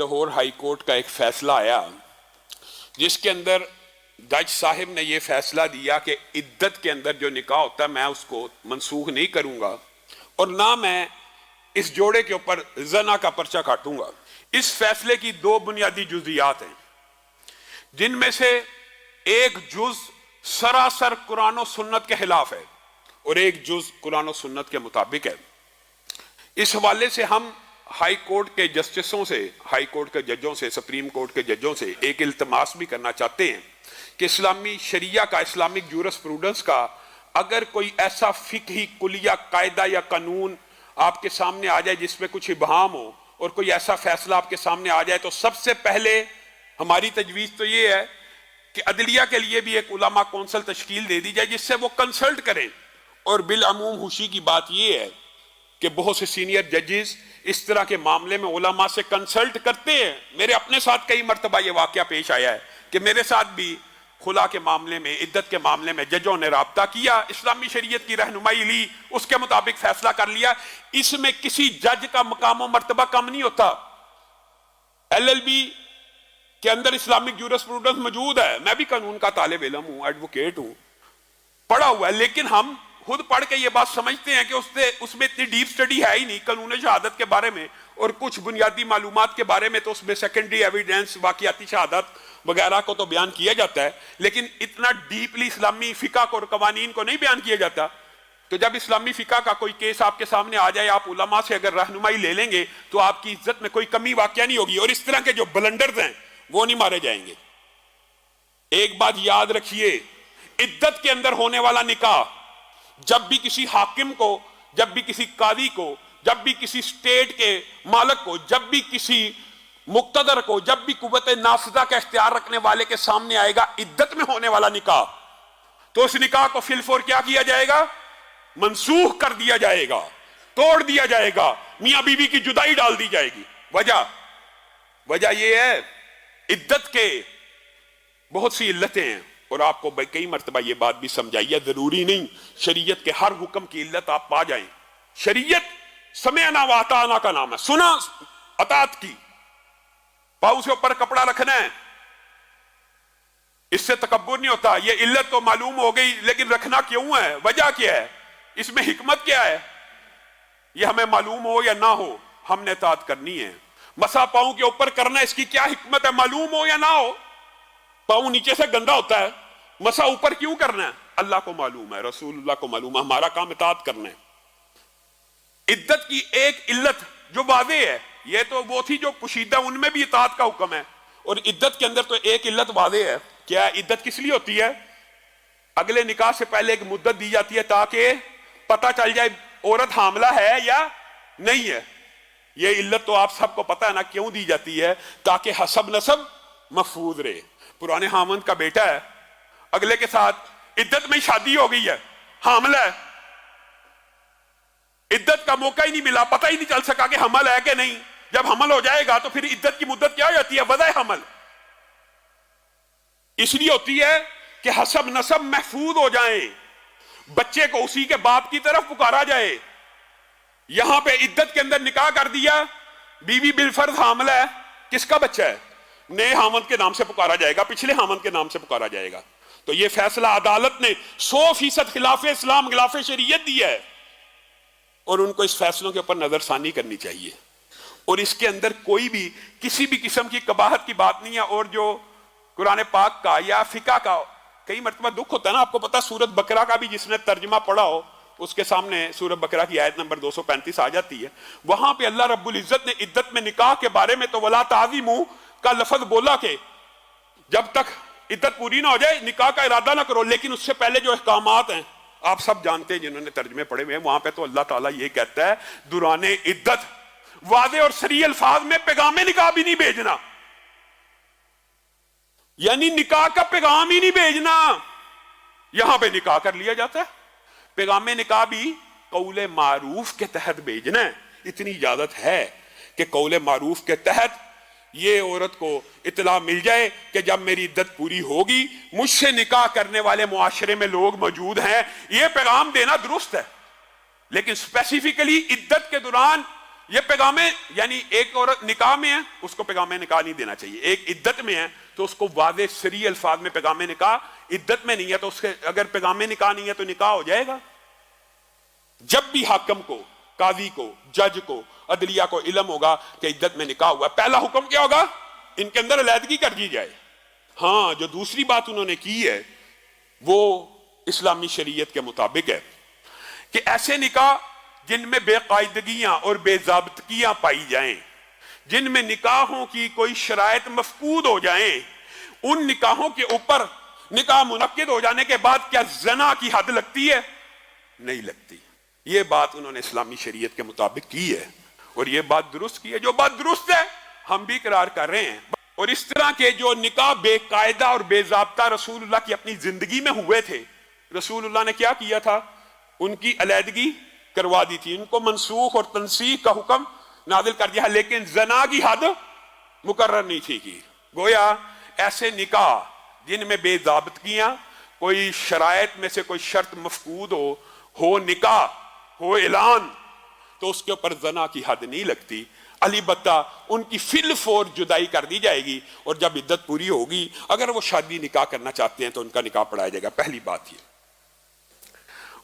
Lahore high court کا ایک فیصلہ آیا جس کے اندر جج صاحب نے یہ فیصلہ دیا کہ عدت کے اندر جو نکاح ہوتا ہے میں اس کو منسوخ نہیں کروں گا اور نہ میں اس جوڑے کے اوپر زنا کا پرچہ کاٹوں گا۔ اس فیصلے کی دو بنیادی جزیات ہیں جن میں سے ایک جز سراسر قرآن و سنت کے خلاف ہے اور ایک جز قرآن و سنت کے مطابق ہے۔ اس حوالے سے ہم ہائی کورٹ کے جسٹسوں سے، ہائی کورٹ کے ججوں سے، سپریم کورٹ کے ججوں سے ایک التماس بھی کرنا چاہتے ہیں کہ اسلامی شریعہ کا، اسلامک جورس پروڈنس کا اگر کوئی ایسا فقہی کلیہ، قاعدہ یا قانون آپ کے سامنے آ جائے جس میں کچھ ابہام ہو اور کوئی ایسا فیصلہ آپ کے سامنے آ جائے تو سب سے پہلے ہماری تجویز تو یہ ہے کہ عدلیہ کے لیے بھی ایک علماء کونسل تشکیل دے دی جائے جس سے وہ کنسلٹ کریں۔ اور بالعموم خوشی کی بات یہ ہے کہ بہت سے سینئر ججز اس طرح کے معاملے میں علماء سے کنسلٹ کرتے ہیں۔ میرے اپنے ساتھ کئی مرتبہ یہ واقعہ پیش آیا ہے کہ میرے ساتھ بھی خلا کے معاملے میں، عدت کے معاملے میں ججوں نے رابطہ کیا، اسلامی شریعت کی رہنمائی لی، اس کے مطابق فیصلہ کر لیا۔ اس میں کسی جج کا مقام و مرتبہ کم نہیں ہوتا۔ LLB کے اندر اسلامک جورس پروڈنس موجود ہے، میں بھی قانون کا طالب علم ہوں، ایڈوکیٹ ہوں، پڑھا ہوا ہے، لیکن ہم خود پڑھ کے یہ بات سمجھتے ہیں کہ اس میں اتنی ڈیپ سٹڈی ہے ہی نہیں قانون شہادت کے بارے میں اور کچھ بنیادی معلومات کے بارے میں تو اس میں سیکنڈری ایویڈنس، واقعاتی شہادت وغیرہ کو تو بیان کیا جاتا ہے، لیکن اتنا ڈیپلی اسلامی فقہ کو اور قوانین کو نہیں بیان کیا جاتا۔ تو جب اسلامی فقہ کا کوئی کیس آپ کے سامنے آ جائے، آپ علماء سے اگر رہنمائی لے لیں گے تو آپ کی عزت میں کوئی کمی واقعہ نہیں ہوگی اور اس طرح کے جو بلنڈرز ہیں وہ نہیں مارے جائیں گے۔ ایک بات یاد رکھیے، عدت کے اندر ہونے والا نکاح جب بھی کسی حاکم کو، جب بھی کسی قاضی کو، جب بھی کسی سٹیٹ کے مالک کو، جب بھی کسی مقتدر کو، جب بھی قوت نافذہ کا اختیار رکھنے والے کے سامنے آئے گا عدت میں ہونے والا نکاح، تو اس نکاح کو فی الفور کیا کیا جائے گا؟ منسوخ کر دیا جائے گا، توڑ دیا جائے گا، میاں بیوی کی جدائی ڈال دی جائے گی۔ وجہ یہ ہے عدت کے بہت سی علتیں ہیں اور آپ کو کئی مرتبہ یہ بات بھی سمجھائی ہے، ضروری نہیں شریعت کے ہر حکم کی علت آپ پا جائیں۔ شریعت سمعنا و اطعنا کا نام ہے، سنا اطاعت کی، پاؤں سے اوپر کپڑا رکھنا ہے، اس سے تکبر نہیں ہوتا۔ یہ علت تو معلوم ہو گئی، لیکن رکھنا کیوں ہے؟ وجہ کیا ہے؟ اس میں حکمت کیا ہے؟ یہ ہمیں معلوم ہو یا نہ ہو ہم نے اطاعت کرنی ہے۔ مسا پاؤں کے اوپر کرنا، اس کی کیا حکمت ہے؟ معلوم ہو یا نہ ہو، پاؤں نیچے سے گندا ہوتا ہے، مسا اوپر کیوں کرنا ہے؟ اللہ کو معلوم ہے، رسول اللہ کو معلوم ہے، ہمارا کام اطاعت کرنا ہے۔ عدت کی ایک علت جو واضح ہے، یہ تو وہ تھی جو پوشیدہ، ان میں بھی اطاعت کا حکم ہے، اور عدت کے اندر تو ایک علت واضح ہے۔ کیا عدت کس لیے ہوتی ہے؟ اگلے نکاح سے پہلے ایک مدت دی جاتی ہے تاکہ پتہ چل جائے عورت حاملہ ہے یا نہیں ہے۔ یہ علت تو آپ سب کو پتہ ہے نا کیوں دی جاتی ہے؟ تاکہ حسب نسب محفوظ رہے۔ پرانے حامد کا بیٹا ہے، اگلے کے ساتھ عدت میں شادی ہو گئی ہے، حاملہ ہے، عدت کا موقع ہی نہیں ملا، پتہ ہی نہیں چل سکا کہ حمل ہے کہ نہیں۔ جب حمل ہو جائے گا تو پھر عدت کی مدت کیا ہو جاتی ہے؟ وضع حمل۔ اس لیے ہوتی ہے کہ حسب نسب محفوظ ہو جائیں، بچے کو اسی کے باپ کی طرف پکارا جائے۔ یہاں پہ عدت کے اندر نکاح کر دیا، بیوی بالفرض حاملہ ہے، کس کا بچہ ہے؟ نئے حامد کے نام سے پکارا جائے گا، پچھلے حامد کے نام سے پکارا جائے گا۔ تو یہ فیصلہ عدالت نے 100% خلاف اسلام، خلاف شریعت دی ہے، اور ان کو اس فیصلوں کے اوپر نظر ثانی کرنی چاہیے، اور اس کے اندر کوئی بھی کسی بھی قسم کی قباحت کی بات نہیں ہے۔ اور جو قرآن پاک کا یا فقہ کا کئی مرتبہ دکھ ہوتا ہے نا، آپ کو پتا سورت بقرہ کا بھی جس نے ترجمہ پڑھا ہو اس کے سامنے سورت بقرہ کی آیت نمبر 235 آ جاتی ہے، وہاں پہ اللہ رب العزت نے عدت میں نکاح کے بارے میں تو ولا تعظیموا کا لفظ بولا کہ جب تک عدت پوری نہ ہو جائے نکاح کا ارادہ نہ کرو، لیکن اس سے پہلے جو احکامات ہیں آپ سب جانتے ہیں جنہوں نے ترجمے پڑھے ہوئے ہیں، وہاں پہ تو اللہ تعالیٰ یہ کہتا ہے دوران عدت واضح اور صریح الفاظ میں پیغام نکاح بھی نہیں بھیجنا، یعنی نکاح کا پیغام ہی نہیں بھیجنا۔ یہاں پہ نکاح کر لیا جاتا ہے، پیغام نکاح بھی قول معروف کے تحت بھیجنا ہے۔ اتنی اجازت ہے کہ قول معروف کے تحت یہ عورت کو اطلاع مل جائے کہ جب میری عدت پوری ہوگی، مجھ سے نکاح کرنے والے معاشرے میں لوگ موجود ہیں، یہ پیغام دینا درست ہے، لیکن اسپیسیفکلی عدت کے دوران یہ پیغام یعنی ایک عورت نکاح میں ہے اس کو پیغام نکاح نہیں دینا چاہیے، ایک عدت میں ہے تو اس کو واضح صریح الفاظ میں پیغام نکاح، عدت میں نہیں ہے تو اس کے اگر پیغام نکاح نہیں ہے تو نکاح ہو جائے گا۔ جب بھی حاکم کو، قاضی کو، جج کو، عدلیہ کو علم ہوگا کہ عدت میں نکاح ہوا، پہلا حکم کیا ہوگا؟ ان کے اندر علیحدگی کر دی جائے۔ ہاں جو دوسری بات انہوں نے کی ہے وہ اسلامی شریعت کے مطابق ہے کہ ایسے نکاح جن میں بے قاعدگیاں اور بے ضابطگیاں پائی جائیں، جن میں نکاحوں کی کوئی شرائط مفقود ہو جائیں، ان نکاحوں کے اوپر نکاح منعقد ہو جانے کے بعد کیا زنا کی حد لگتی ہے؟ نہیں لگتی۔ یہ بات انہوں نے اسلامی شریعت کے مطابق کی ہے اور یہ بات درست کی ہے۔ جو بات درست ہے ہم بھی اقرار کر رہے ہیں۔ اور اس طرح کے جو نکاح بے قاعدہ اور بے ضابطہ رسول اللہ کی اپنی زندگی میں ہوئے تھے، رسول اللہ نے کیا کیا تھا؟ ان کی علیحدگی کروا دی تھی، ان کو منسوخ اور تنسیخ کا حکم نازل کر دیا، لیکن زنا کی حد مقرر نہیں تھی کی۔ گویا ایسے نکاح جن میں بے ضابطگیاں، کوئی شرائط میں سے کوئی شرط مفقود ہو نکاح ہو اعلان، تو اس کے اوپر زنا کی حد نہیں لگتی، البتہ ان کی فی الفور جدائی کر دی جائے گی، اور جب عدت پوری ہوگی اگر وہ شادی نکاح کرنا چاہتے ہیں تو ان کا نکاح پڑھایا جائے گا۔ پہلی بات یہ،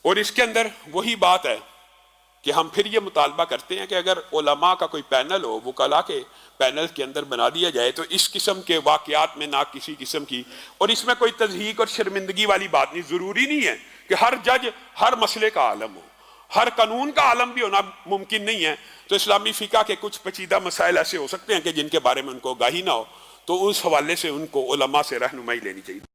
اور اس کے اندر وہی بات ہے کہ ہم پھر یہ مطالبہ کرتے ہیں کہ اگر علماء کا کوئی پینل ہو، وکلاء کے پینل کے اندر بنا دیا جائے تو اس قسم کے واقعات میں نہ کسی قسم کی، اور اس میں کوئی تضحیق اور شرمندگی والی بات نہیں، ضروری نہیں ہے کہ ہر جج ہر مسئلے کا عالم ہو، ہر قانون کا عالم بھی ہونا ممکن نہیں ہے۔ تو اسلامی فقہ کے کچھ پیچیدہ مسائل ایسے ہو سکتے ہیں کہ جن کے بارے میں ان کو آگاہی نہ ہو، تو اس حوالے سے ان کو علماء سے رہنمائی لینی چاہیے۔